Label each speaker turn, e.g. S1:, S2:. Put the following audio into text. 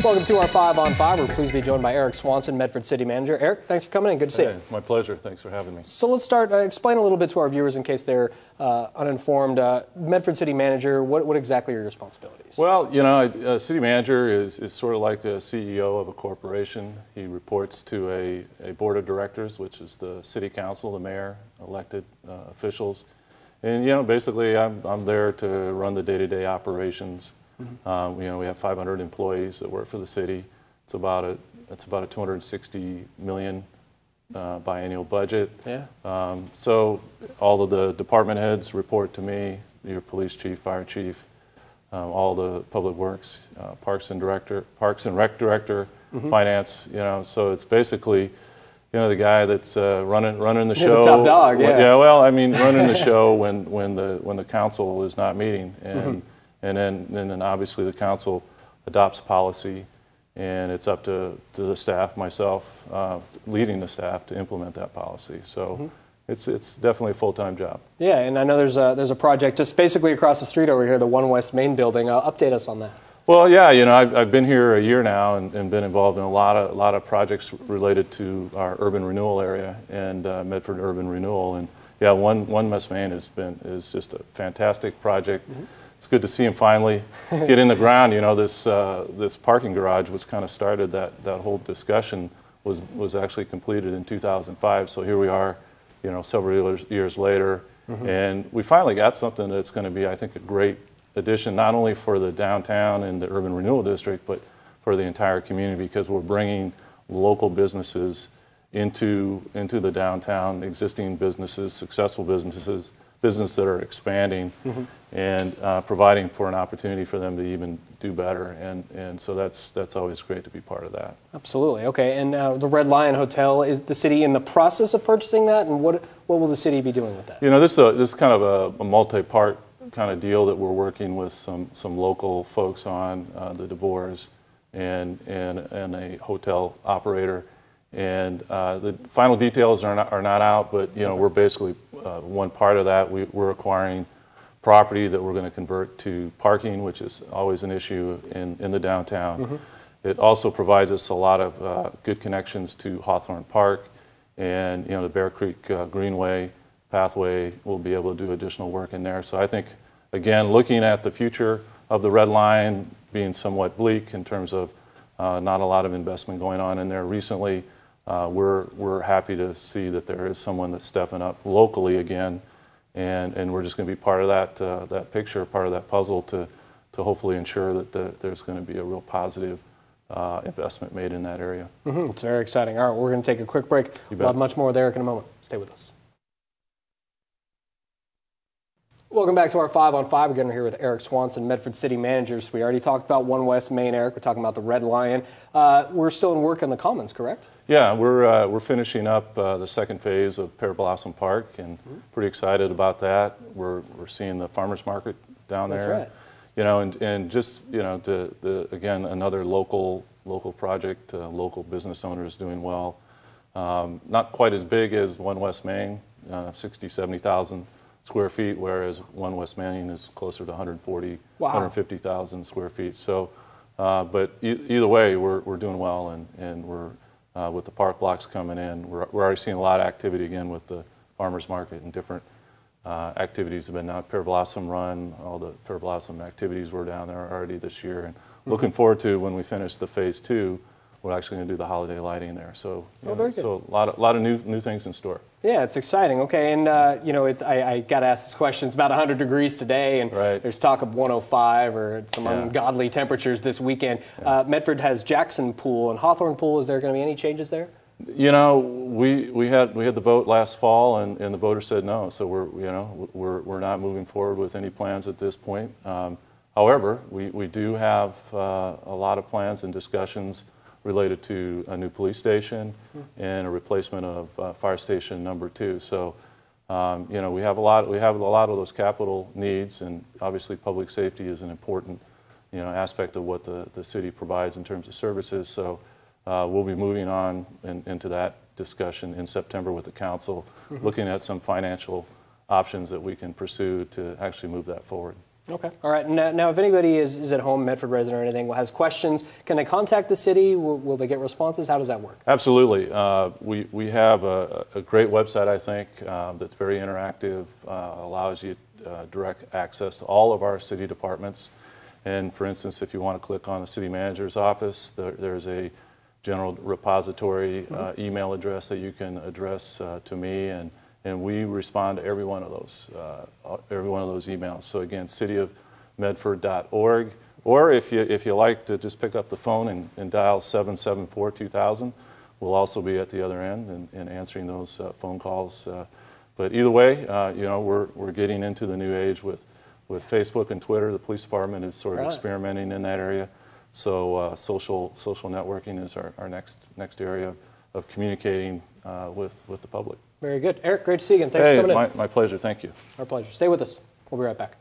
S1: Welcome to our 5 on 5. We're pleased to be joined by Eric Swanson, Medford City Manager. Eric, thanks for coming in. Good to see you.
S2: My pleasure. Thanks for having me.
S1: So let's start. Explain a little bit to our viewers in case they're uninformed. Medford City Manager, what exactly are your responsibilities?
S2: Well, you know, a city manager is sort of like a CEO of a corporation. He reports to a board of directors, which is the city council, the mayor, elected officials. And, you know, basically I'm there to run the day-to-day operations. You know, we have 500 employees that work for the city. It's about a $260 million biannual budget. Yeah. So all of the department heads report to me. Your police chief, fire chief, all the public works, parks and rec director, finance. You know, so it's basically, you know, the guy that's running the show.
S1: The top dog. Yeah.
S2: Yeah. Well, I mean, running the show when the council is not meeting, and then obviously the council adopts policy, and it's up to the staff, myself, leading the staff to implement that policy. So it's definitely a full-time job. Yeah,
S1: and I know there's a project just basically across the street over here, the One West Main building. Update us on that.
S2: Well, yeah, you know, I've been here a year now and been involved in a lot of projects related to our urban renewal area and Medford urban renewal. And yeah, One West Main is just a fantastic project. It's good to see him finally get in the ground. You know, this parking garage, which kind of started that whole discussion, was actually completed in 2005. So here we are, you know, several years later, and we finally got something that's going to be, I think, a great addition, not only for the downtown and the urban renewal district, but for the entire community, because we're bringing local businesses into the downtown, existing businesses, successful businesses that are expanding, and providing for an opportunity for them to even do better, and so that's always great to be part of that.
S1: Absolutely. Okay, and the Red Lion Hotel, is the city in the process of purchasing that, and what will the city be doing with that?
S2: You know, this is kind of a multi-part kind of deal that we're working with some local folks on, the DeBoers and a hotel operator. And the final details are not out, but you know, we're basically one part of that. We're acquiring property that we're going to convert to parking, which is always an issue in the downtown. It also provides us a lot of good connections to Hawthorne Park, and you know, the Bear Creek Greenway pathway. We'll be able to do additional work in there. So I think, again, looking at the future of the Red Line being somewhat bleak in terms of not a lot of investment going on in there recently. We're happy to see that there is someone that's stepping up locally again, and we're just going to be part of that picture, part of that puzzle to hopefully ensure that there's going to be a real positive investment made in that area.
S1: It's very exciting. All right, we're going to take a quick break. We'll have much more with Eric in a moment. Stay with us. Welcome back to our 5 on 5. Again, we're here with Eric Swanson, Medford City Managers. We already talked about One West Main, Eric. We're talking about the Red Lion. We're still in work on the Commons, correct?
S2: Yeah, we're finishing up the second phase of Pear Blossom Park, and pretty excited about that. We're seeing the farmers market down there.
S1: That's right.
S2: You know, and just, you know, again, another local project, local business owners doing well. Not quite as big as One West Main, 60, 70,000 square feet, whereas One West Main is closer to 140, 150,000 square feet. So, but either way, we're doing well, and we're with the park blocks coming in. We're already seeing a lot of activity again with the farmers market, and different activities have been down. Pear Blossom Run, all the Pear Blossom activities were down there already this year, and looking forward to when we finish the phase 2. We're actually going to do the holiday lighting there, so so a lot of new things in store.
S1: Yeah, it's exciting. Okay, and you know, I got to ask this question. It's about 100 degrees today, and there's talk of 105 or some ungodly temperatures this weekend. Medford has Jackson Pool and Hawthorne Pool. Is there going to be any changes there?
S2: You know, we had the vote last fall, and the voters said no. So we're not moving forward with any plans at this point. However, we do have a lot of plans and discussions related to a new police station and a replacement of fire station number 2. So, you know, we have a lot of those capital needs, and obviously public safety is an important, you know, aspect of what the city provides in terms of services. So, we'll be moving on into that discussion in September with the council, looking at some financial options that we can pursue to actually move that forward.
S1: Okay. All right. Now, if anybody is at home, Medford resident or anything, has questions, can they contact the city? Will they get responses? How does that work?
S2: Absolutely. We have a great website, I think, that's very interactive, allows you direct access to all of our city departments. And for instance, if you want to click on the city manager's office, there's a general repository email address that you can address to me, and we respond to every one of those emails. So again, cityofmedford.org, or if you like to just pick up the phone and dial 774-2000, we'll also be at the other end and answering those phone calls. But either way, you know, we're getting into the new age with Facebook and Twitter. The police department is sort of experimenting in that area. So social networking is our next area of communicating with the public.
S1: Very good. Eric, great to see you again. Thanks for coming in.
S2: My pleasure. Thank you.
S1: Our pleasure. Stay with us. We'll be right back.